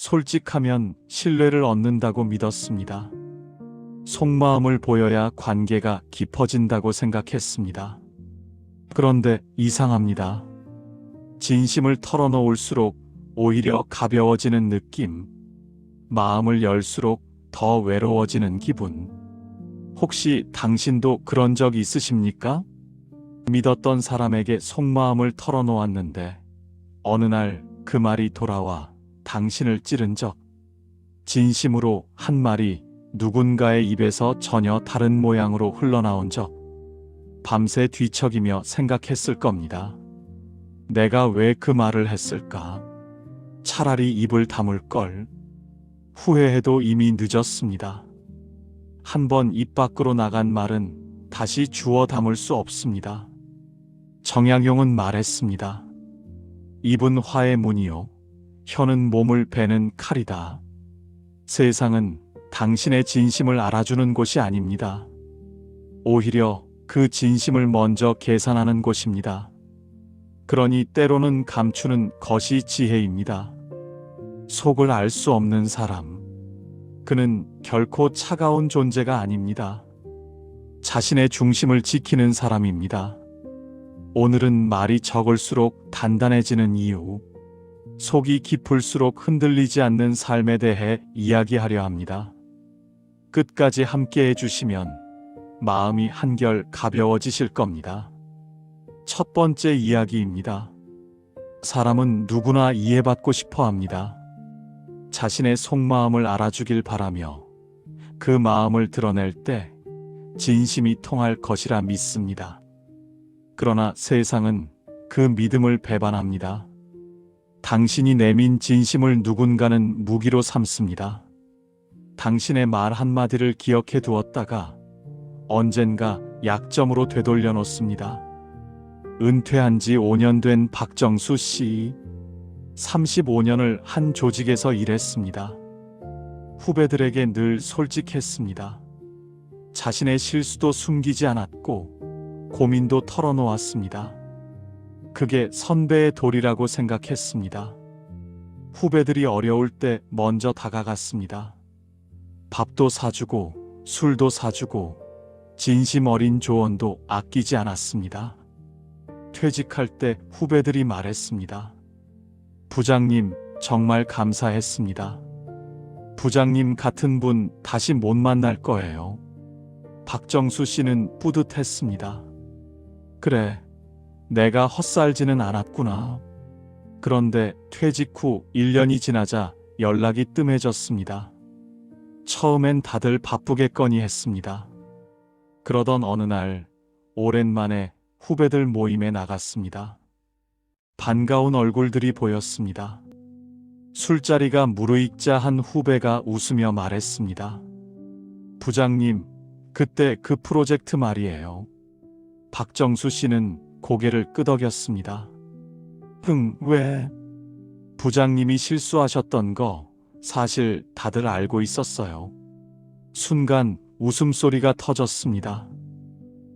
솔직하면 신뢰를 얻는다고 믿었습니다. 속마음을 보여야 관계가 깊어진다고 생각했습니다. 그런데 이상합니다. 진심을 털어놓을수록 오히려 가벼워지는 느낌, 마음을 열수록 더 외로워지는 기분. 혹시 당신도 그런 적 있으십니까? 믿었던 사람에게 속마음을 털어놓았는데 어느 날 그 말이 돌아와 당신을 찌른 적, 진심으로 한 말이 누군가의 입에서 전혀 다른 모양으로 흘러나온 적, 밤새 뒤척이며 생각했을 겁니다. 내가 왜 그 말을 했을까? 차라리 입을 다물 걸. 후회해도 이미 늦었습니다. 한번 입 밖으로 나간 말은 다시 주워 담을 수 없습니다. 정약용은 말했습니다. 입은 화의 문이요, 혀는 몸을 베는 칼이다. 세상은 당신의 진심을 알아주는 곳이 아닙니다. 오히려 그 진심을 먼저 계산하는 곳입니다. 그러니 때로는 감추는 것이 지혜입니다. 속을 알 수 없는 사람, 그는 결코 차가운 존재가 아닙니다. 자신의 중심을 지키는 사람입니다. 오늘은 말이 적을수록 단단해지는 이유, 속이 깊을수록 흔들리지 않는 삶에 대해 이야기하려 합니다. 끝까지 함께 해주시면 마음이 한결 가벼워지실 겁니다. 첫 번째 이야기입니다. 사람은 누구나 이해받고 싶어 합니다. 자신의 속마음을 알아주길 바라며 그 마음을 드러낼 때 진심이 통할 것이라 믿습니다. 그러나 세상은 그 믿음을 배반합니다. 당신이 내민 진심을 누군가는 무기로 삼습니다. 당신의 말 한마디를 기억해 두었다가 언젠가 약점으로 되돌려 놓습니다. 은퇴한 지 5년 된 박정수 씨, 35년을 한 조직에서 일했습니다. 후배들에게 늘 솔직했습니다. 자신의 실수도 숨기지 않았고 고민도 털어놓았습니다. 그게 선배의 도리라고 생각했습니다. 후배들이 어려울 때 먼저 다가갔습니다. 밥도 사주고 술도 사주고 진심 어린 조언도 아끼지 않았습니다. 퇴직할 때 후배들이 말했습니다. 부장님, 정말 감사했습니다. 부장님 같은 분 다시 못 만날 거예요. 박정수 씨는 뿌듯했습니다. 그래, 내가 헛살지는 않았구나. 그런데 퇴직 후 1년이 지나자 연락이 뜸해졌습니다. 처음엔 다들 바쁘겠거니 했습니다. 그러던 어느 날 오랜만에 후배들 모임에 나갔습니다. 반가운 얼굴들이 보였습니다. 술자리가 무르익자 한 후배가 웃으며 말했습니다. 부장님, 그때 그 프로젝트 말이에요. 박정수 씨는 고개를 끄덕였습니다. 왜? 부장님이 실수하셨던 거 사실 다들 알고 있었어요. 순간 웃음소리가 터졌습니다.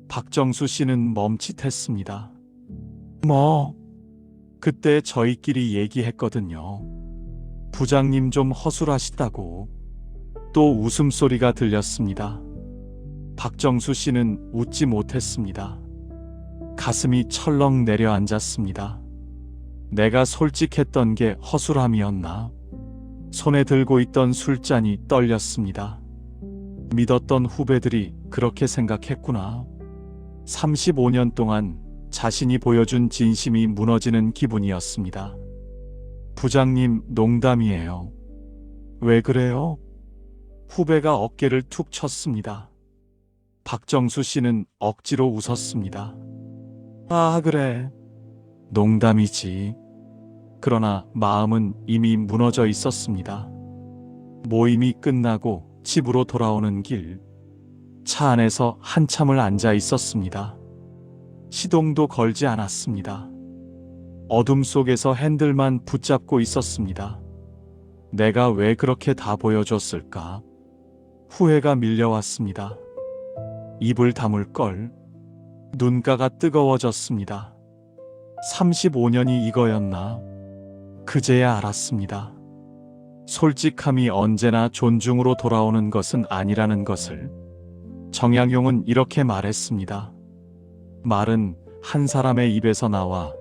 박정수 씨는 멈칫했습니다. 뭐? 그때 저희끼리 얘기했거든요. 부장님 좀 허술하시다고. 또 웃음소리가 들렸습니다. 박정수 씨는 웃지 못했습니다. 가슴이 철렁 내려앉았습니다. 내가 솔직했던 게 허술함이었나? 손에 들고 있던 술잔이 떨렸습니다. 믿었던 후배들이 그렇게 생각했구나. 35년 동안 자신이 보여준 진심이 무너지는 기분이었습니다. 부장님, 농담이에요. 왜 그래요? 후배가 어깨를 툭 쳤습니다. 박정수 씨는 억지로 웃었습니다. 아, 그래. 농담이지. 그러나 마음은 이미 무너져 있었습니다. 모임이 끝나고 집으로 돌아오는 길, 차 안에서 한참을 앉아 있었습니다. 시동도 걸지 않았습니다. 어둠 속에서 핸들만 붙잡고 있었습니다. 내가 왜 그렇게 다 보여줬을까? 후회가 밀려왔습니다. 입을 다물 걸. 눈가가 뜨거워졌습니다. 35년이 이거였나? 그제야 알았습니다. 솔직함이 언제나 존중으로 돌아오는 것은 아니라는 것을. 정약용은 이렇게 말했습니다. 말은 한 사람의 입에서 나와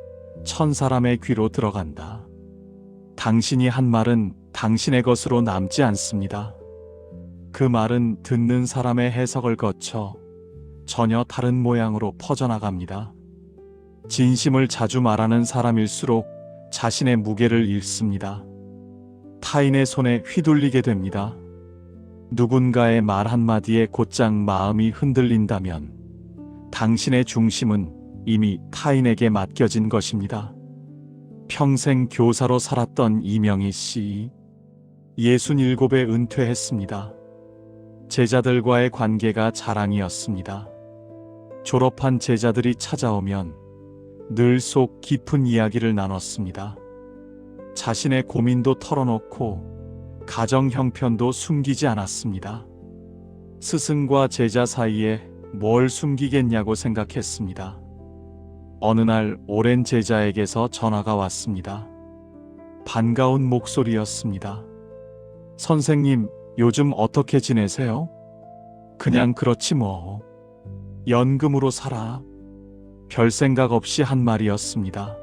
1000사람의 귀로 들어간다. 당신이 한 말은 당신의 것으로 남지 않습니다. 그 말은 듣는 사람의 해석을 거쳐 전혀 다른 모양으로 퍼져나갑니다. 진심을 자주 말하는 사람일수록 자신의 무게를 잃습니다. 타인의 손에 휘둘리게 됩니다. 누군가의 말 한마디에 곧장 마음이 흔들린다면 당신의 중심은 이미 타인에게 맡겨진 것입니다. 평생 교사로 살았던 이명희 씨, 67에 은퇴했습니다. 제자들과의 관계가 자랑이었습니다. 졸업한 제자들이 찾아오면 늘 속 깊은 이야기를 나눴습니다. 자신의 고민도 털어놓고 가정 형편도 숨기지 않았습니다. 스승과 제자 사이에 뭘 숨기겠냐고 생각했습니다. 어느 날 오랜 제자에게서 전화가 왔습니다. 반가운 목소리였습니다. 선생님, 요즘 어떻게 지내세요? 그냥 그렇지 뭐. 연금으로 살아. 별 생각 없이 한 말이었습니다.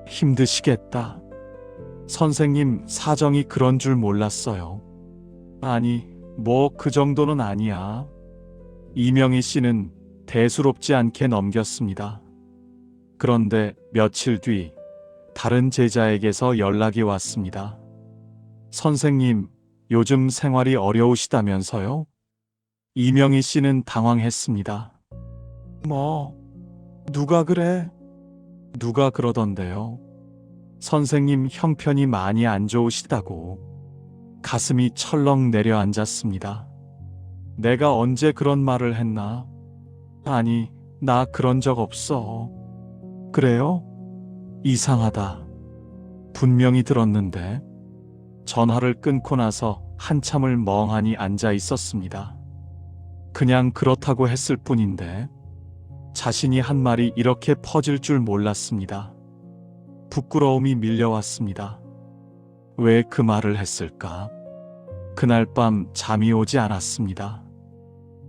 힘드시겠다. 선생님, 사정이 그런 줄 몰랐어요. 아니, 뭐 그 정도는 아니야. 이명희 씨는 대수롭지 않게 넘겼습니다. 그런데 며칠 뒤 다른 제자에게서 연락이 왔습니다. 선생님, 요즘 생활이 어려우시다면서요? 이명희 씨는 당황했습니다. 뭐, 누가 그래? 누가 그러던데요? 선생님 형편이 많이 안 좋으시다고. 가슴이 철렁 내려앉았습니다. 내가 언제 그런 말을 했나? 아니, 나 그런 적 없어. 그래요? 이상하다. 분명히 들었는데. 전화를 끊고 나서 한참을 멍하니 앉아 있었습니다. 그냥 그렇다고 했을 뿐인데 자신이 한 말이 이렇게 퍼질 줄 몰랐습니다. 부끄러움이 밀려왔습니다. 왜 그 말을 했을까? 그날 밤 잠이 오지 않았습니다.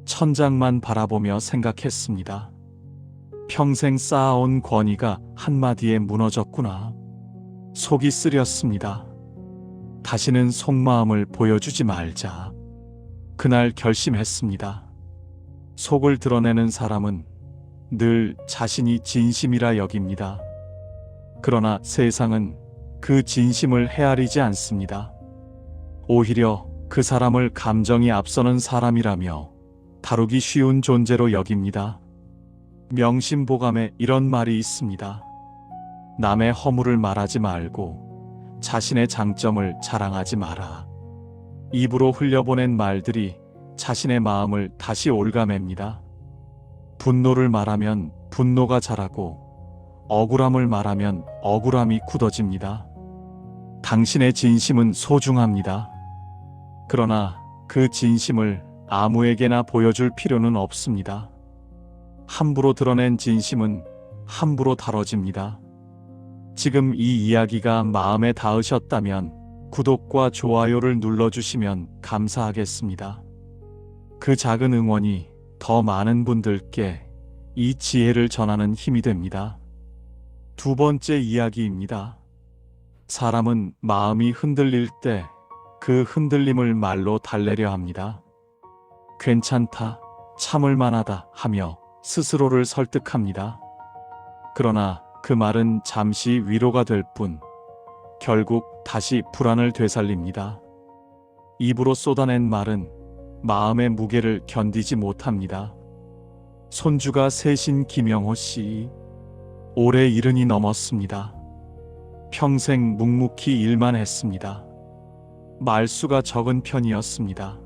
천장만 바라보며 생각했습니다. 평생 쌓아온 권위가 한마디에 무너졌구나. 속이 쓰렸습니다. 다시는 속마음을 보여주지 말자. 그날 결심했습니다. 속을 드러내는 사람은 늘 자신이 진심이라 여깁니다. 그러나 세상은 그 진심을 헤아리지 않습니다. 오히려 그 사람을 감정이 앞서는 사람이라며 다루기 쉬운 존재로 여깁니다. 명심보감에 이런 말이 있습니다. 남의 허물을 말하지 말고 자신의 장점을 자랑하지 마라. 입으로 흘려보낸 말들이 자신의 마음을 다시 옭아맵니다. 분노를 말하면 분노가 자라고 억울함을 말하면 억울함이 굳어집니다. 당신의 진심은 소중합니다. 그러나 그 진심을 아무에게나 보여줄 필요는 없습니다. 함부로 드러낸 진심은 함부로 다뤄집니다. 지금 이 이야기가 마음에 닿으셨다면 구독과 좋아요를 눌러주시면 감사하겠습니다. 그 작은 응원이 더 많은 분들께 이 지혜를 전하는 힘이 됩니다. 두 번째 이야기입니다. 사람은 마음이 흔들릴 때 그 흔들림을 말로 달래려 합니다. 괜찮다, 참을 만하다 하며 스스로를 설득합니다. 그러나 그 말은 잠시 위로가 될 뿐 결국 다시 불안을 되살립니다. 입으로 쏟아낸 말은 마음의 무게를 견디지 못합니다. 손주가 셋인 김영호 씨, 올해 70이 넘었습니다. 평생 묵묵히 일만 했습니다. 말수가 적은 편이었습니다.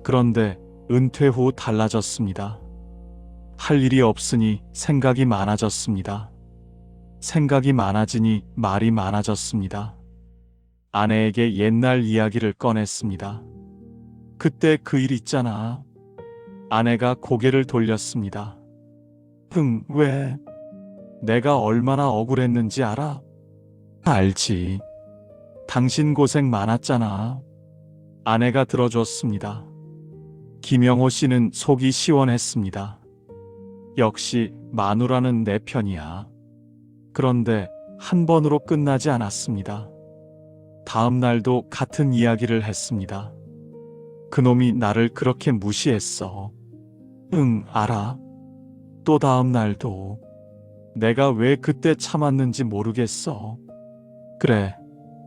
그런데 은퇴 후 달라졌습니다. 할 일이 없으니 생각이 많아졌습니다. 생각이 많아지니 말이 많아졌습니다. 아내에게 옛날 이야기를 꺼냈습니다. 그때 그 일 있잖아. 아내가 고개를 돌렸습니다. 왜? 내가 얼마나 억울했는지 알아? 알지. 당신 고생 많았잖아. 아내가 들어줬습니다. 김영호 씨는 속이 시원했습니다. 역시 마누라는 내 편이야. 그런데 한 번으로 끝나지 않았습니다. 다음 날도 같은 이야기를 했습니다. 그놈이 나를 그렇게 무시했어. 응, 알아. 또 다음 날도. 내가 왜 그때 참았는지 모르겠어. 그래,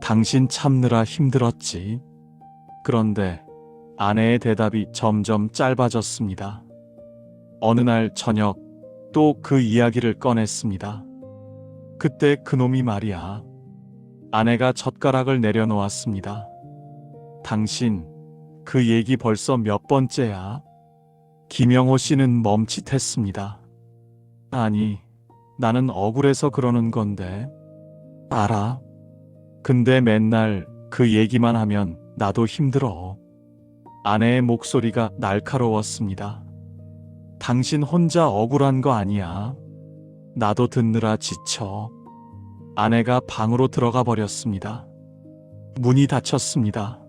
당신 참느라 힘들었지. 그런데 아내의 대답이 점점 짧아졌습니다. 어느 날 저녁 또 그 이야기를 꺼냈습니다. 그때 그놈이 말이야. 아내가 젓가락을 내려놓았습니다. 당신, 그 얘기 벌써 몇 번째야? 김영호 씨는 멈칫했습니다. 아니, 나는 억울해서 그러는 건데. 알아. 근데 맨날 그 얘기만 하면 나도 힘들어. 아내의 목소리가 날카로웠습니다. 당신 혼자 억울한 거 아니야. 나도 듣느라 지쳐. 아내가 방으로 들어가 버렸습니다. 문이 닫혔습니다.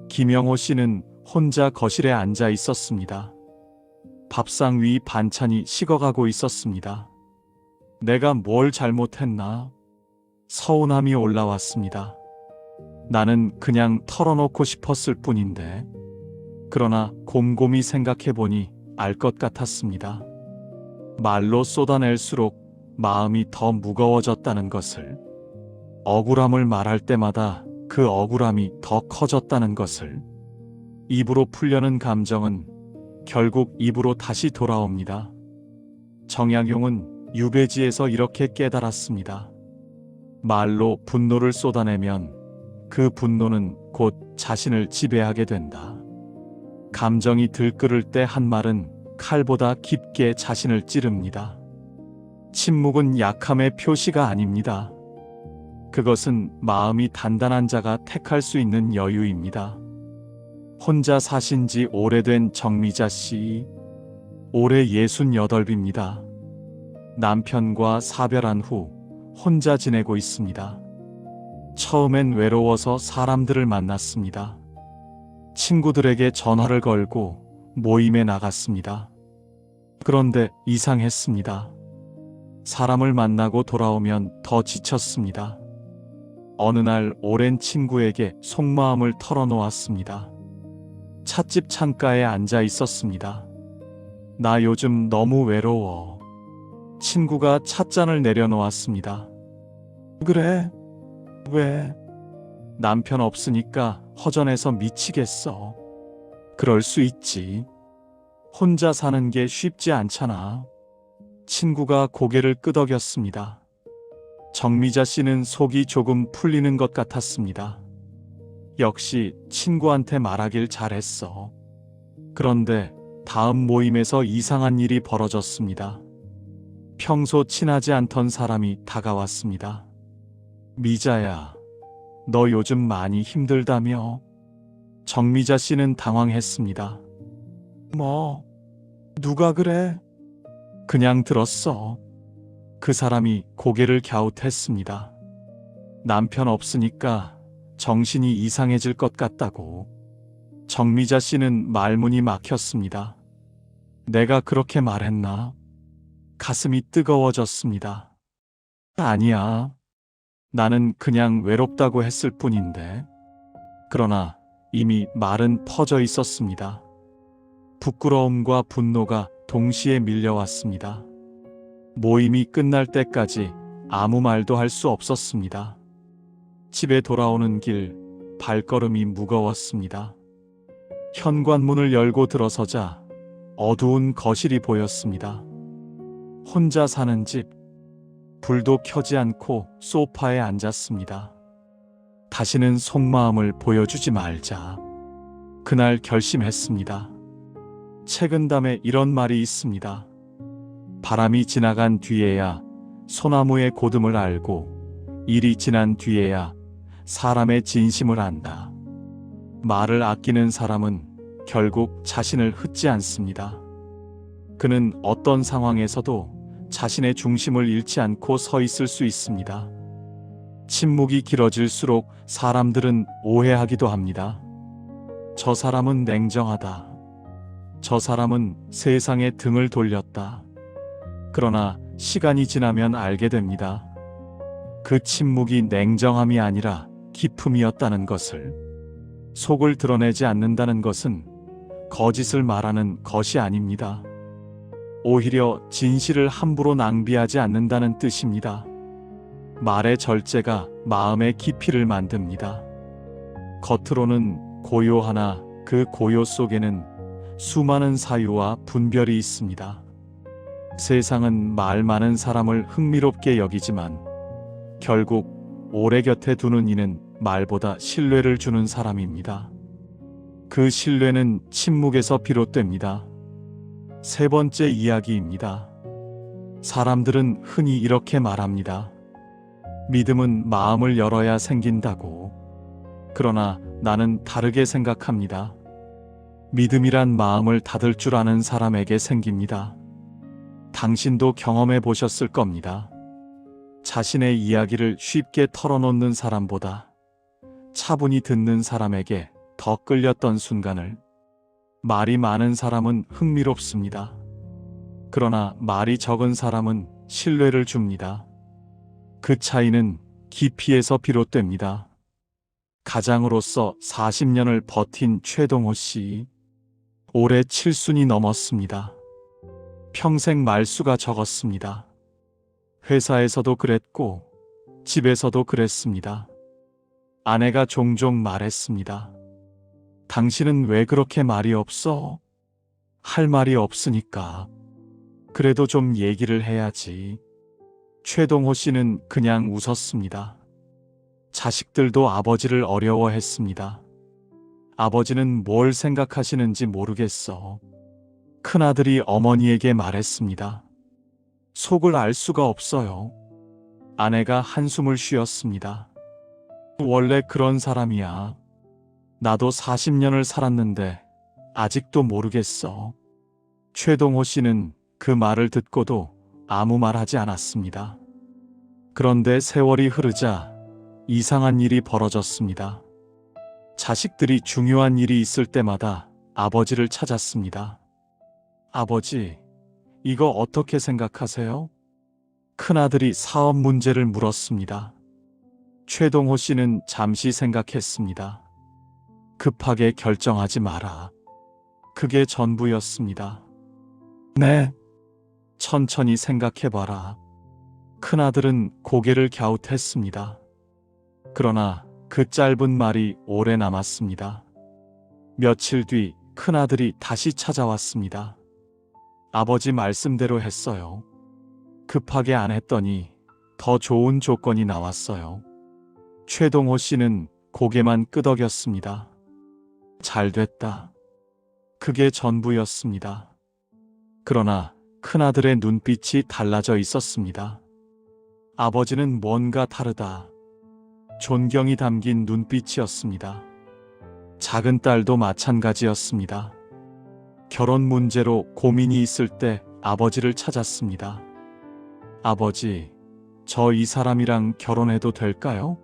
김영호 씨는 혼자 거실에 앉아 있었습니다. 밥상 위 반찬이 식어가고 있었습니다. 내가 뭘 잘못했나? 서운함이 올라왔습니다. 나는 그냥 털어놓고 싶었을 뿐인데. 그러나 곰곰이 생각해보니 알 것 같았습니다. 말로 쏟아낼수록 마음이 더 무거워졌다는 것을, 억울함을 말할 때마다 그 억울함이 더 커졌다는 것을, 입으로 풀려는 감정은 결국 입으로 다시 돌아옵니다. 정약용은 유배지에서 이렇게 깨달았습니다. 말로 분노를 쏟아내면 그 분노는 곧 자신을 지배하게 된다. 감정이 들끓을 때 한 말은 칼보다 깊게 자신을 찌릅니다. 침묵은 약함의 표시가 아닙니다. 그것은 마음이 단단한 자가 택할 수 있는 여유입니다. 혼자 사신 지 오래된 정미자 씨, 올해 68입니다. 남편과 사별한 후 혼자 지내고 있습니다. 처음엔 외로워서 사람들을 만났습니다. 친구들에게 전화를 걸고 모임에 나갔습니다. 그런데 이상했습니다. 사람을 만나고 돌아오면 더 지쳤습니다. 어느 날 오랜 친구에게 속마음을 털어놓았습니다. 찻집 창가에 앉아 있었습니다. 나 요즘 너무 외로워. 친구가 찻잔을 내려놓았습니다. 그래? 왜? 남편 없으니까 허전해서 미치겠어. 그럴 수 있지. 혼자 사는 게 쉽지 않잖아. 친구가 고개를 끄덕였습니다. 정미자 씨는 속이 조금 풀리는 것 같았습니다. 역시 친구한테 말하길 잘했어. 그런데 다음 모임에서 이상한 일이 벌어졌습니다. 평소 친하지 않던 사람이 다가왔습니다. 미자야, 너 요즘 많이 힘들다며? 정미자 씨는 당황했습니다. 뭐, 누가 그래? 그냥 들었어. 그 사람이 고개를 갸웃했습니다. 남편 없으니까 정신이 이상해질 것 같다고. 정미자 씨는 말문이 막혔습니다. 내가 그렇게 말했나? 가슴이 뜨거워졌습니다. 아니야. 나는 그냥 외롭다고 했을 뿐인데. 그러나 이미 말은 퍼져 있었습니다. 부끄러움과 분노가 동시에 밀려왔습니다. 모임이 끝날 때까지 아무 말도 할 수 없었습니다. 집에 돌아오는 길 발걸음이 무거웠습니다. 현관문을 열고 들어서자 어두운 거실이 보였습니다. 혼자 사는 집, 불도 켜지 않고 소파에 앉았습니다. 다시는 속마음을 보여주지 말자. 그날 결심했습니다. 책은담에 이런 말이 있습니다. 바람이 지나간 뒤에야 소나무의 고듬을 알고 일이 지난 뒤에야 사람의 진심을 안다. 말을 아끼는 사람은 결국 자신을 흩지 않습니다. 그는 어떤 상황에서도 자신의 중심을 잃지 않고 서 있을 수 있습니다. 침묵이 길어질수록 사람들은 오해하기도 합니다. 저 사람은 냉정하다. 저 사람은 세상에 등을 돌렸다. 그러나 시간이 지나면 알게 됩니다. 그 침묵이 냉정함이 아니라 기품이었다는 것을. 속을 드러내지 않는다는 것은 거짓을 말하는 것이 아닙니다. 오히려 진실을 함부로 낭비하지 않는다는 뜻입니다. 말의 절제가 마음의 깊이를 만듭니다. 겉으로는 고요하나 그 고요 속에는 수많은 사유와 분별이 있습니다. 세상은 말 많은 사람을 흥미롭게 여기지만 결국 오래 곁에 두는 이는 말보다 신뢰를 주는 사람입니다. 그 신뢰는 침묵에서 비롯됩니다. 세 번째 이야기입니다. 사람들은 흔히 이렇게 말합니다. 믿음은 마음을 열어야 생긴다고. 그러나 나는 다르게 생각합니다. 믿음이란 마음을 닫을 줄 아는 사람에게 생깁니다. 당신도 경험해 보셨을 겁니다. 자신의 이야기를 쉽게 털어놓는 사람보다 차분히 듣는 사람에게 더 끌렸던 순간을. 말이 많은 사람은 흥미롭습니다. 그러나 말이 적은 사람은 신뢰를 줍니다. 그 차이는 깊이에서 비롯됩니다. 가장으로서 40년을 버틴 최동호 씨. 올해 7순이 넘었습니다. 평생 말수가 적었습니다. 회사에서도 그랬고 집에서도 그랬습니다. 아내가 종종 말했습니다. 당신은 왜 그렇게 말이 없어? 할 말이 없으니까. 그래도 좀 얘기를 해야지. 최동호 씨는 그냥 웃었습니다. 자식들도 아버지를 어려워했습니다. 아버지는 뭘 생각하시는지 모르겠어. 큰아들이 어머니에게 말했습니다. 속을 알 수가 없어요. 아내가 한숨을 쉬었습니다. 원래 그런 사람이야. 나도 40년을 살았는데 아직도 모르겠어. 최동호 씨는 그 말을 듣고도 아무 말 하지 않았습니다. 그런데 세월이 흐르자 이상한 일이 벌어졌습니다. 자식들이 중요한 일이 있을 때마다 아버지를 찾았습니다. 아버지, 이거 어떻게 생각하세요? 큰아들이 사업 문제를 물었습니다. 최동호 씨는 잠시 생각했습니다. 급하게 결정하지 마라. 그게 전부였습니다. 네. 천천히 생각해봐라. 큰아들은 고개를 갸웃했습니다. 그러나 그 짧은 말이 오래 남았습니다. 며칠 뒤 큰아들이 다시 찾아왔습니다. 아버지 말씀대로 했어요. 급하게 안 했더니 더 좋은 조건이 나왔어요. 최동호 씨는 고개만 끄덕였습니다. 잘 됐다. 그게 전부였습니다. 그러나 큰아들의 눈빛이 달라져 있었습니다. 아버지는 뭔가 다르다. 존경이 담긴 눈빛이었습니다. 작은 딸도 마찬가지였습니다. 결혼 문제로 고민이 있을 때 아버지를 찾았습니다. 아버지, 저 이 사람이랑 결혼해도 될까요?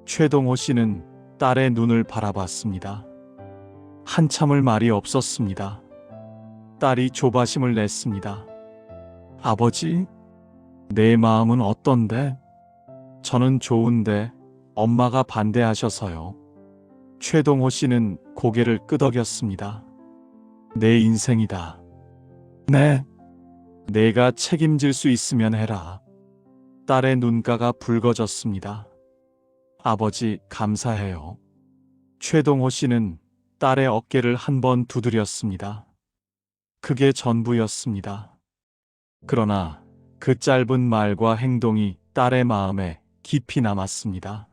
최동호 씨는 딸의 눈을 바라봤습니다. 한참을 말이 없었습니다. 딸이 조바심을 냈습니다. 아버지, 내 마음은 어떤데? 저는 좋은데 엄마가 반대하셔서요. 최동호 씨는 고개를 끄덕였습니다. 내 인생이다. 네. 내가 책임질 수 있으면 해라. 딸의 눈가가 붉어졌습니다. 아버지, 감사해요. 최동호 씨는 딸의 어깨를 한 번 두드렸습니다. 그게 전부였습니다. 그러나 그 짧은 말과 행동이 딸의 마음에 깊이 남았습니다.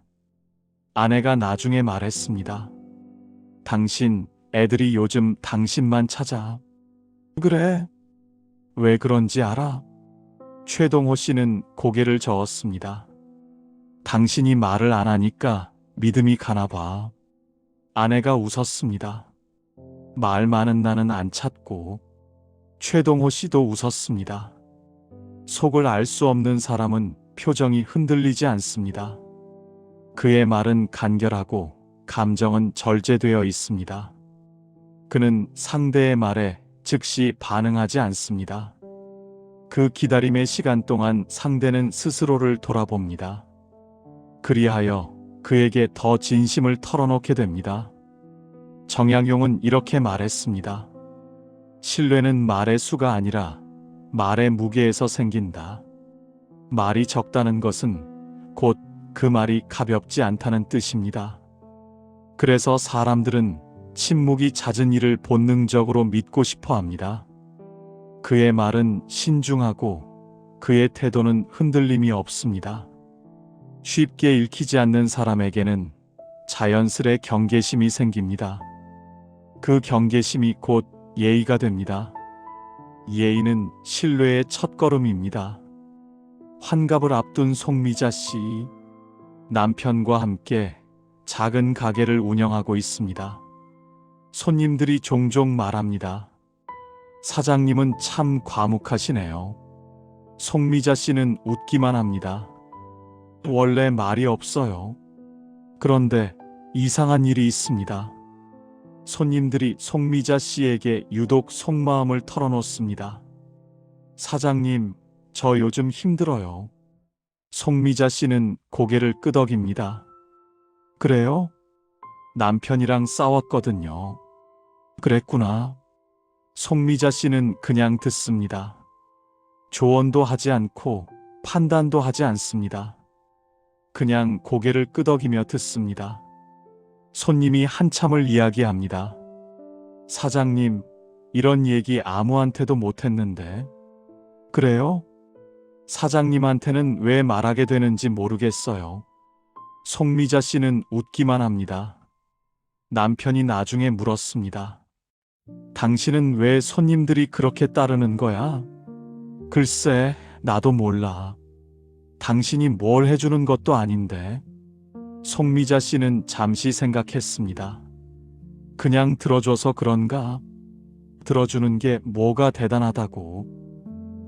아내가 나중에 말했습니다. 당신, 애들이 요즘 당신만 찾아. 그래? 왜 그런지 알아? 최동호 씨는 고개를 저었습니다. 당신이 말을 안 하니까 믿음이 가나 봐. 아내가 웃었습니다. 말 많은 나는 안 찾고. 최동호 씨도 웃었습니다. 속을 알 수 없는 사람은 표정이 흔들리지 않습니다. 그의 말은 간결하고 감정은 절제되어 있습니다. 그는 상대의 말에 즉시 반응하지 않습니다. 그 기다림의 시간 동안 상대는 스스로를 돌아봅니다. 그리하여 그에게 더 진심을 털어놓게 됩니다. 정약용은 이렇게 말했습니다. 신뢰는 말의 수가 아니라 말의 무게에서 생긴다. 말이 적다는 것은 곧 그 말이 가볍지 않다는 뜻입니다. 그래서 사람들은 침묵이 잦은 일을 본능적으로 믿고 싶어 합니다. 그의 말은 신중하고 그의 태도는 흔들림이 없습니다. 쉽게 읽히지 않는 사람에게는 자연스레 경계심이 생깁니다. 그 경계심이 곧 예의가 됩니다. 예의는 신뢰의 첫걸음입니다. 환갑을 앞둔 송미자 씨, 남편과 함께 작은 가게를 운영하고 있습니다. 손님들이 종종 말합니다. 사장님은 참 과묵하시네요. 송미자 씨는 웃기만 합니다. 원래 말이 없어요. 그런데 이상한 일이 있습니다. 손님들이 송미자 씨에게 유독 속마음을 털어놓습니다. 사장님, 저 요즘 힘들어요. 송미자 씨는 고개를 끄덕입니다. 그래요? 남편이랑 싸웠거든요. 그랬구나. 송미자 씨는 그냥 듣습니다. 조언도 하지 않고 판단도 하지 않습니다. 그냥 고개를 끄덕이며 듣습니다. 손님이 한참을 이야기합니다. 사장님, 이런 얘기 아무한테도 못했는데. 그래요? 사장님한테는 왜 말하게 되는지 모르겠어요. 송미자 씨는 웃기만 합니다. 남편이 나중에 물었습니다. 당신은 왜 손님들이 그렇게 따르는 거야? 글쎄, 나도 몰라. 당신이 뭘 해주는 것도 아닌데. 송미자 씨는 잠시 생각했습니다. 그냥 들어줘서 그런가? 들어주는 게 뭐가 대단하다고?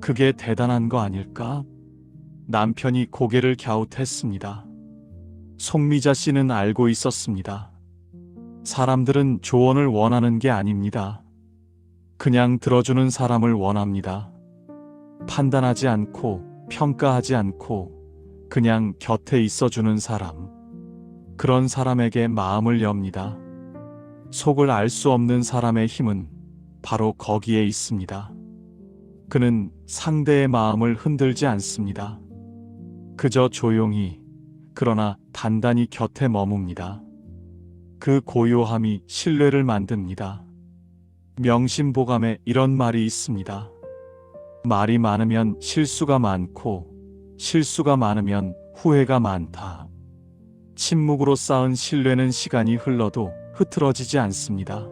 그게 대단한 거 아닐까? 남편이 고개를 갸웃했습니다. 송미자 씨는 알고 있었습니다. 사람들은 조언을 원하는 게 아닙니다. 그냥 들어주는 사람을 원합니다. 판단하지 않고 평가하지 않고 그냥 곁에 있어주는 사람. 그런 사람에게 마음을 엽니다. 속을 알 수 없는 사람의 힘은 바로 거기에 있습니다. 그는 상대의 마음을 흔들지 않습니다. 그저 조용히, 그러나 단단히 곁에 머뭅니다. 그 고요함이 신뢰를 만듭니다. 명심보감에 이런 말이 있습니다. 말이 많으면 실수가 많고, 실수가 많으면 후회가 많다. 침묵으로 쌓은 신뢰는 시간이 흘러도 흐트러지지 않습니다.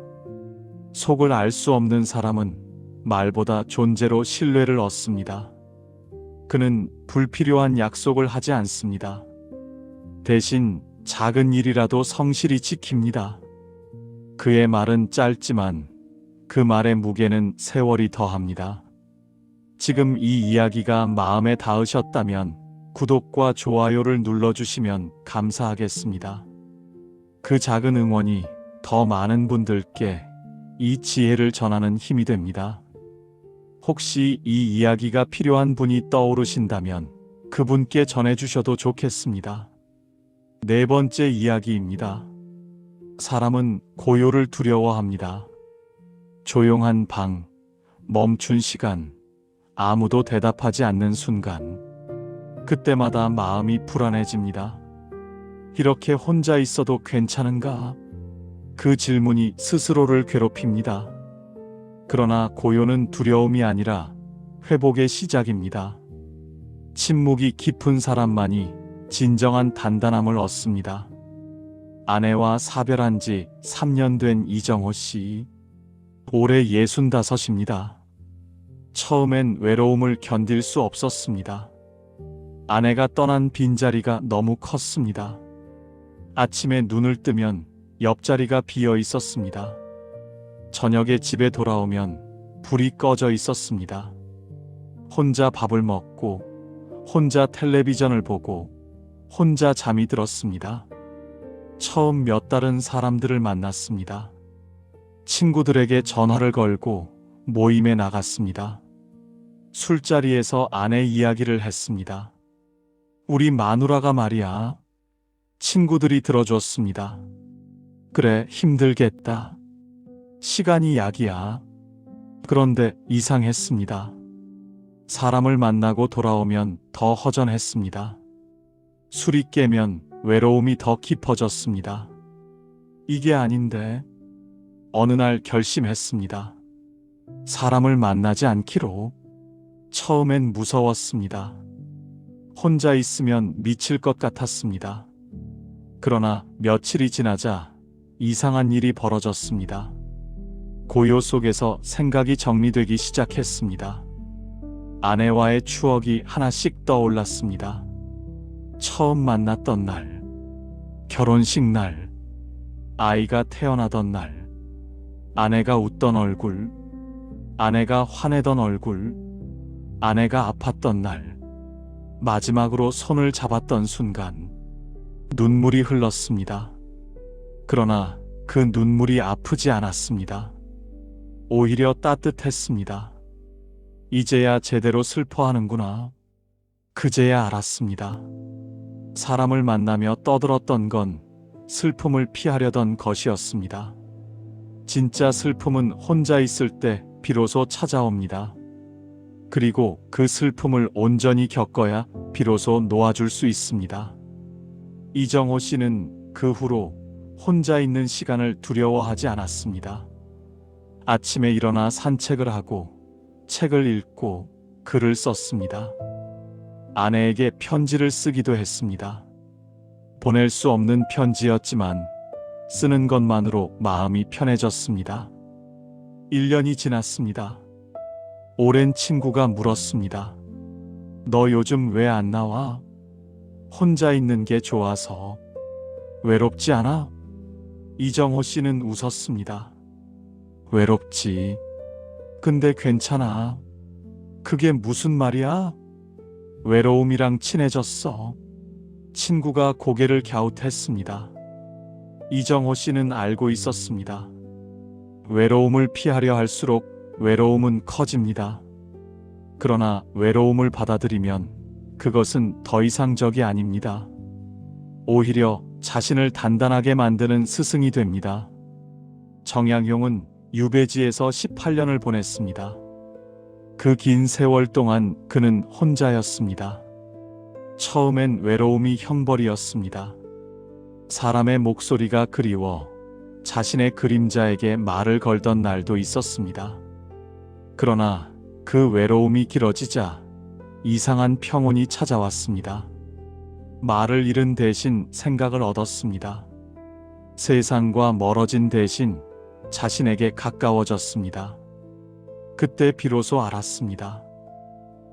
속을 알 수 없는 사람은 말보다 존재로 신뢰를 얻습니다. 그는 불필요한 약속을 하지 않습니다. 대신 작은 일이라도 성실히 지킵니다. 그의 말은 짧지만 그 말의 무게는 세월이 더합니다. 지금 이 이야기가 마음에 닿으셨다면 구독과 좋아요를 눌러주시면 감사하겠습니다. 그 작은 응원이 더 많은 분들께 이 지혜를 전하는 힘이 됩니다. 혹시 이 이야기가 필요한 분이 떠오르신다면 그분께 전해주셔도 좋겠습니다. 네 번째 이야기입니다. 사람은 고요를 두려워합니다. 조용한 방, 멈춘 시간, 아무도 대답하지 않는 순간, 그때마다 마음이 불안해집니다. 이렇게 혼자 있어도 괜찮은가? 그 질문이 스스로를 괴롭힙니다. 그러나 고요는 두려움이 아니라 회복의 시작입니다. 침묵이 깊은 사람만이 진정한 단단함을 얻습니다. 아내와 사별한 지 3년 된 이정호 씨. 올해 65입니다. 처음엔 외로움을 견딜 수 없었습니다. 아내가 떠난 빈자리가 너무 컸습니다. 아침에 눈을 뜨면 옆자리가 비어 있었습니다. 저녁에 집에 돌아오면 불이 꺼져 있었습니다. 혼자 밥을 먹고, 혼자 텔레비전을 보고, 혼자 잠이 들었습니다. 처음 몇 달은 사람들을 만났습니다. 친구들에게 전화를 걸고 모임에 나갔습니다. 술자리에서 아내 이야기를 했습니다. 우리 마누라가 말이야. 친구들이 들어줬습니다. 그래, 힘들겠다. 시간이 약이야. 그런데 이상했습니다. 사람을 만나고 돌아오면 더 허전했습니다. 술이 깨면 외로움이 더 깊어졌습니다. 이게 아닌데. 어느 날 결심했습니다. 사람을 만나지 않기로. 처음엔 무서웠습니다. 혼자 있으면 미칠 것 같았습니다. 그러나 며칠이 지나자 이상한 일이 벌어졌습니다. 고요 속에서 생각이 정리되기 시작했습니다. 아내와의 추억이 하나씩 떠올랐습니다. 처음 만났던 날, 결혼식 날, 아이가 태어나던 날, 아내가 웃던 얼굴, 아내가 화내던 얼굴, 아내가 아팠던 날, 마지막으로 손을 잡았던 순간, 눈물이 흘렀습니다. 그러나 그 눈물이 아프지 않았습니다. 오히려 따뜻했습니다. 이제야 제대로 슬퍼하는구나. 그제야 알았습니다. 사람을 만나며 떠들었던 건 슬픔을 피하려던 것이었습니다. 진짜 슬픔은 혼자 있을 때 비로소 찾아옵니다. 그리고 그 슬픔을 온전히 겪어야 비로소 놓아줄 수 있습니다. 이정호 씨는 그 후로 혼자 있는 시간을 두려워하지 않았습니다. 아침에 일어나 산책을 하고 책을 읽고 글을 썼습니다. 아내에게 편지를 쓰기도 했습니다. 보낼 수 없는 편지였지만 쓰는 것만으로 마음이 편해졌습니다. 1년이 지났습니다. 오랜 친구가 물었습니다. 너 요즘 왜 안 나와? 혼자 있는 게 좋아서. 외롭지 않아? 이정호 씨는 웃었습니다. 외롭지. 근데 괜찮아. 그게 무슨 말이야? 외로움이랑 친해졌어. 친구가 고개를 갸웃했습니다. 이정호 씨는 알고 있었습니다. 외로움을 피하려 할수록 외로움은 커집니다. 그러나 외로움을 받아들이면 그것은 더 이상 적이 아닙니다. 오히려 자신을 단단하게 만드는 스승이 됩니다. 정양용은 유배지에서 18년을 보냈습니다. 그 긴 세월 동안 그는 혼자였습니다. 처음엔 외로움이 형벌이었습니다. 사람의 목소리가 그리워 자신의 그림자에게 말을 걸던 날도 있었습니다. 그러나 그 외로움이 길어지자 이상한 평온이 찾아왔습니다. 말을 잃은 대신 생각을 얻었습니다. 세상과 멀어진 대신 자신에게 가까워졌습니다. 그때 비로소 알았습니다.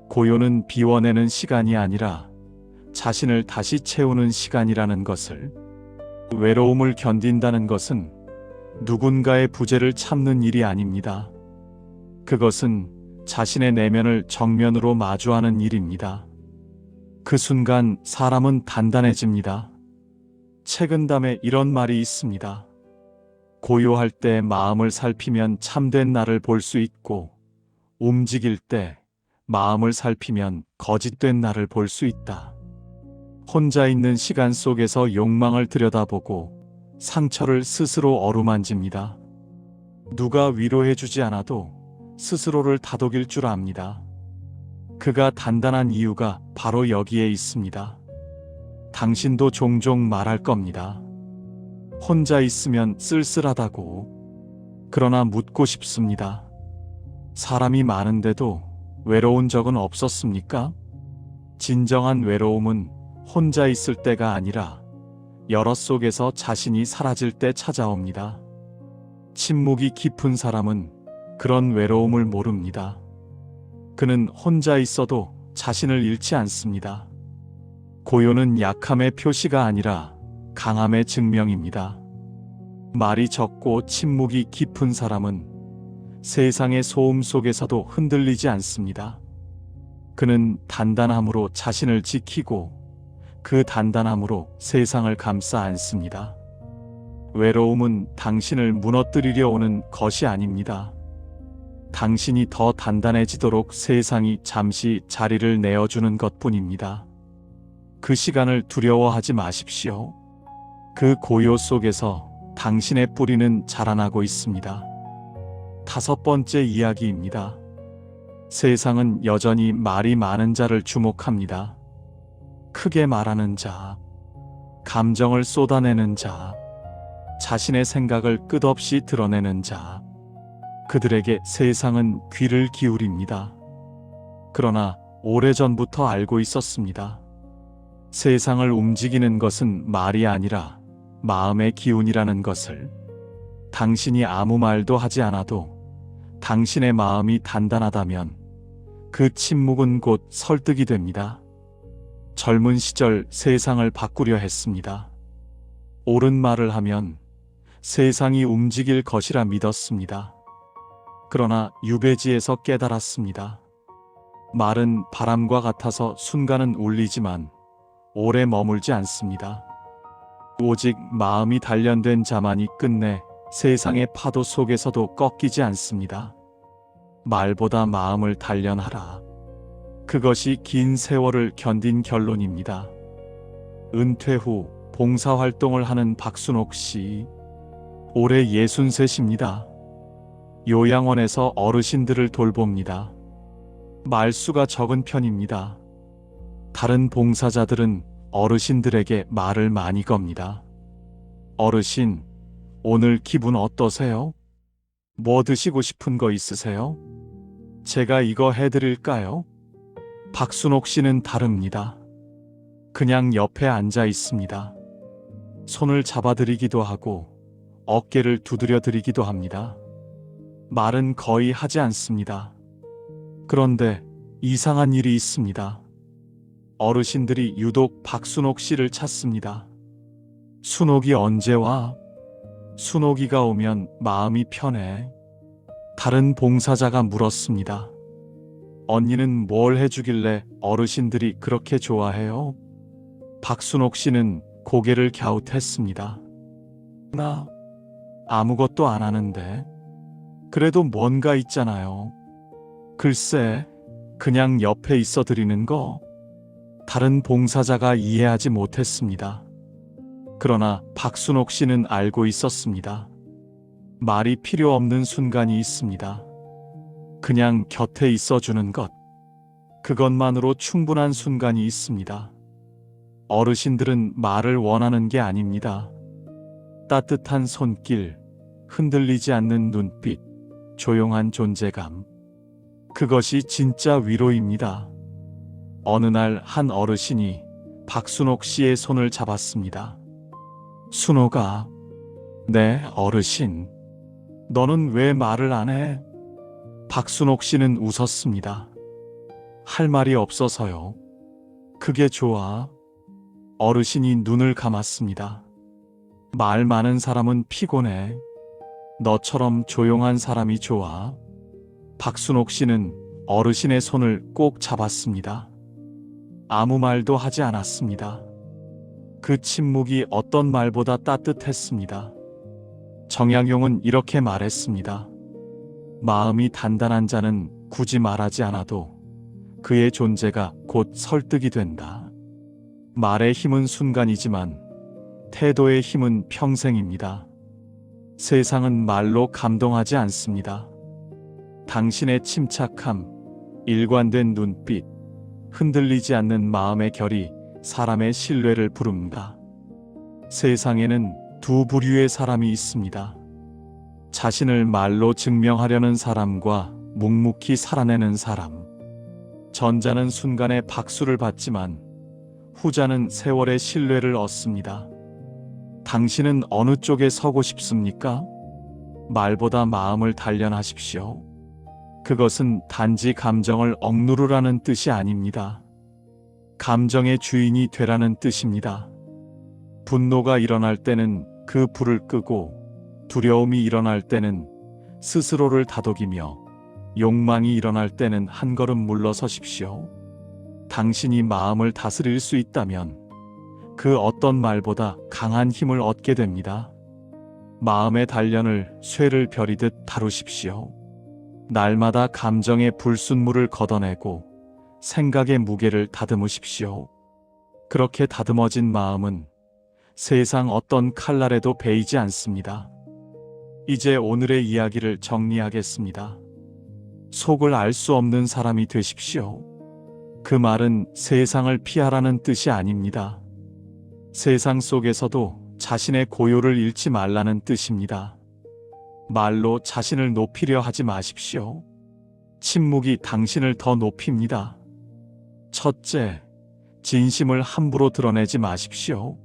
고요는 비워내는 시간이 아니라 자신을 다시 채우는 시간이라는 것을. 외로움을 견딘다는 것은 누군가의 부재를 참는 일이 아닙니다. 그것은 자신의 내면을 정면으로 마주하는 일입니다. 그 순간 사람은 단단해집니다. 책은담에 이런 말이 있습니다. 고요할 때 마음을 살피면 참된 나를 볼 수 있고, 움직일 때 마음을 살피면 거짓된 나를 볼 수 있다. 혼자 있는 시간 속에서 욕망을 들여다보고 상처를 스스로 어루만집니다. 누가 위로해주지 않아도 스스로를 다독일 줄 압니다. 그가 단단한 이유가 바로 여기에 있습니다. 당신도 종종 말할 겁니다. 혼자 있으면 쓸쓸하다고. 그러나 묻고 싶습니다. 사람이 많은데도 외로운 적은 없었습니까? 진정한 외로움은 혼자 있을 때가 아니라 여럿 속에서 자신이 사라질 때 찾아옵니다. 침묵이 깊은 사람은 그런 외로움을 모릅니다. 그는 혼자 있어도 자신을 잃지 않습니다. 고요는 약함의 표시가 아니라 강함의 증명입니다. 말이 적고 침묵이 깊은 사람은 세상의 소음 속에서도 흔들리지 않습니다. 그는 단단함으로 자신을 지키고 그 단단함으로 세상을 감싸 안습니다. 외로움은 당신을 무너뜨리려 오는 것이 아닙니다. 당신이 더 단단해지도록 세상이 잠시 자리를 내어주는 것뿐입니다. 그 시간을 두려워하지 마십시오. 그 고요 속에서 당신의 뿌리는 자라나고 있습니다. 5번째 이야기입니다. 세상은 여전히 말이 많은 자를 주목합니다. 크게 말하는 자, 감정을 쏟아내는 자, 자신의 생각을 끝없이 드러내는 자, 그들에게 세상은 귀를 기울입니다. 그러나 오래전부터 알고 있었습니다. 세상을 움직이는 것은 말이 아니라 마음의 기운이라는 것을. 당신이 아무 말도 하지 않아도 당신의 마음이 단단하다면 그 침묵은 곧 설득이 됩니다. 젊은 시절 세상을 바꾸려 했습니다. 옳은 말을 하면 세상이 움직일 것이라 믿었습니다. 그러나 유배지에서 깨달았습니다. 말은 바람과 같아서 순간은 울리지만 오래 머물지 않습니다. 오직 마음이 단련된 자만이 끝내 세상의 파도 속에서도 꺾이지 않습니다. 말보다 마음을 단련하라. 그것이 긴 세월을 견딘 결론입니다. 은퇴 후 봉사활동을 하는 박순옥 씨, 올해 63입니다. 요양원에서 어르신들을 돌봅니다. 말수가 적은 편입니다. 다른 봉사자들은 어르신들에게 말을 많이 겁니다. 어르신, 오늘 기분 어떠세요? 뭐 드시고 싶은 거 있으세요? 제가 이거 해드릴까요? 박순옥 씨는 다릅니다. 그냥 옆에 앉아 있습니다. 손을 잡아드리기도 하고 어깨를 두드려 드리기도 합니다. 말은 거의 하지 않습니다. 그런데 이상한 일이 있습니다. 어르신들이 유독 박순옥 씨를 찾습니다. 순옥이 언제 와? 순옥이가 오면 마음이 편해. 다른 봉사자가 물었습니다. 언니는 뭘 해주길래 어르신들이 그렇게 좋아해요? 박순옥 씨는 고개를 갸웃했습니다. 나 아무것도 안 하는데. 그래도 뭔가 있잖아요. 글쎄, 그냥 옆에 있어 드리는 거. 다른 봉사자가 이해하지 못했습니다. 그러나 박순옥 씨는 알고 있었습니다. 말이 필요 없는 순간이 있습니다. 그냥 곁에 있어주는 것. 그것만으로 충분한 순간이 있습니다. 어르신들은 말을 원하는 게 아닙니다. 따뜻한 손길, 흔들리지 않는 눈빛, 조용한 존재감. 그것이 진짜 위로입니다. 어느 날 한 어르신이 박순옥 씨의 손을 잡았습니다. 순옥아, 네, 어르신. 너는 왜 말을 안 해? 박순옥 씨는 웃었습니다. 할 말이 없어서요. 그게 좋아. 어르신이 눈을 감았습니다. 말 많은 사람은 피곤해. 너처럼 조용한 사람이 좋아. 박순옥 씨는 어르신의 손을 꼭 잡았습니다. 아무 말도 하지 않았습니다. 그 침묵이 어떤 말보다 따뜻했습니다. 정약용은 이렇게 말했습니다. 마음이 단단한 자는 굳이 말하지 않아도 그의 존재가 곧 설득이 된다. 말의 힘은 순간이지만 태도의 힘은 평생입니다. 세상은 말로 감동하지 않습니다. 당신의 침착함, 일관된 눈빛, 흔들리지 않는 마음의 결이 사람의 신뢰를 부릅니다. 세상에는 두 부류의 사람이 있습니다. 자신을 말로 증명하려는 사람과 묵묵히 살아내는 사람. 전자는 순간에 박수를 받지만 후자는 세월의 신뢰를 얻습니다. 당신은 어느 쪽에 서고 싶습니까? 말보다 마음을 단련하십시오. 그것은 단지 감정을 억누르라는 뜻이 아닙니다. 감정의 주인이 되라는 뜻입니다. 분노가 일어날 때는 그 불을 끄고, 두려움이 일어날 때는 스스로를 다독이며, 욕망이 일어날 때는 한 걸음 물러서십시오. 당신이 마음을 다스릴 수 있다면 그 어떤 말보다 강한 힘을 얻게 됩니다. 마음의 단련을 쇠를 벼리듯 다루십시오. 날마다 감정의 불순물을 걷어내고 생각의 무게를 다듬으십시오. 그렇게 다듬어진 마음은 세상 어떤 칼날에도 베이지 않습니다. 이제 오늘의 이야기를 정리하겠습니다. 속을 알 수 없는 사람이 되십시오. 그 말은 세상을 피하라는 뜻이 아닙니다. 세상 속에서도 자신의 고요를 잃지 말라는 뜻입니다. 말로 자신을 높이려 하지 마십시오. 침묵이 당신을 더 높입니다. 첫째, 진심을 함부로 드러내지 마십시오.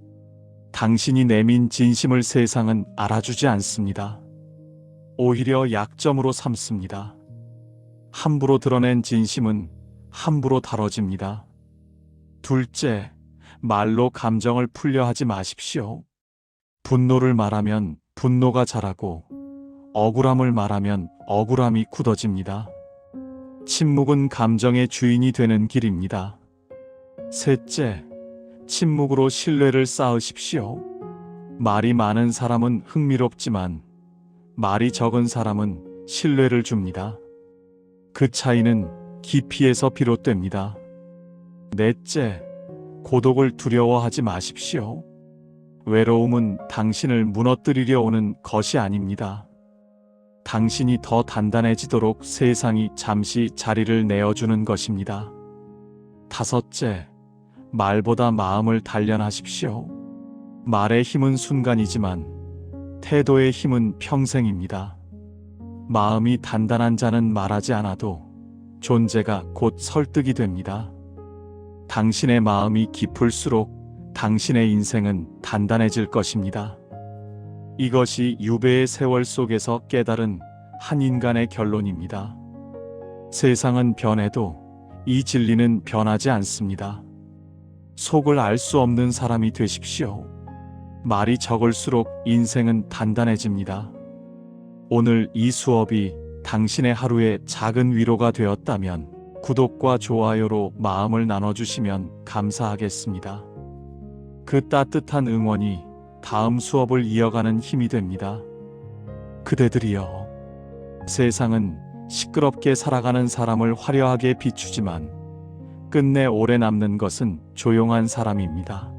당신이 내민 진심을 세상은 알아주지 않습니다. 오히려 약점으로 삼습니다. 함부로 드러낸 진심은 함부로 다뤄집니다. 둘째, 말로 감정을 풀려 하지 마십시오. 분노를 말하면 분노가 자라고 억울함을 말하면 억울함이 굳어집니다. 침묵은 감정의 주인이 되는 길입니다. 셋째, 침묵으로 신뢰를 쌓으십시오. 말이 많은 사람은 흥미롭지만 말이 적은 사람은 신뢰를 줍니다. 그 차이는 깊이에서 비롯됩니다. 넷째, 고독을 두려워하지 마십시오. 외로움은 당신을 무너뜨리려 오는 것이 아닙니다. 당신이 더 단단해지도록 세상이 잠시 자리를 내어주는 것입니다. 다섯째, 말보다 마음을 단련하십시오. 말의 힘은 순간이지만 태도의 힘은 평생입니다. 마음이 단단한 자는 말하지 않아도 존재가 곧 설득이 됩니다. 당신의 마음이 깊을수록 당신의 인생은 단단해질 것입니다. 이것이 유배의 세월 속에서 깨달은 한 인간의 결론입니다. 세상은 변해도 이 진리는 변하지 않습니다. 속을 알 수 없는 사람이 되십시오. 말이 적을수록 인생은 단단해집니다. 오늘 이 수업이 당신의 하루에 작은 위로가 되었다면 구독과 좋아요로 마음을 나눠주시면 감사하겠습니다. 그 따뜻한 응원이 다음 수업을 이어가는 힘이 됩니다. 그대들이여, 세상은 시끄럽게 살아가는 사람을 화려하게 비추지만 끝내 오래 남는 것은 조용한 사람입니다.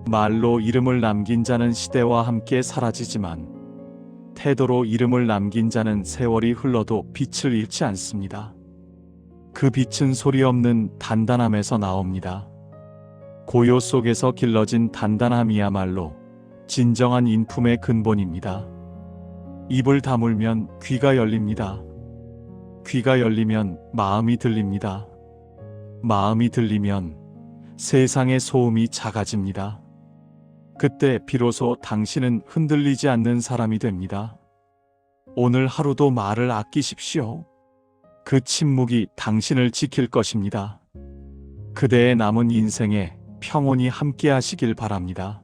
말로 이름을 남긴 자는 시대와 함께 사라지지만 태도로 이름을 남긴 자는 세월이 흘러도 빛을 잃지 않습니다. 그 빛은 소리 없는 단단함에서 나옵니다. 고요 속에서 길러진 단단함이야말로 진정한 인품의 근본입니다. 입을 다물면 귀가 열립니다. 귀가 열리면 마음이 들립니다. 마음이 들리면 세상의 소음이 작아집니다. 그때 비로소 당신은 흔들리지 않는 사람이 됩니다. 오늘 하루도 말을 아끼십시오. 그 침묵이 당신을 지킬 것입니다. 그대의 남은 인생에 평온이 함께하시길 바랍니다.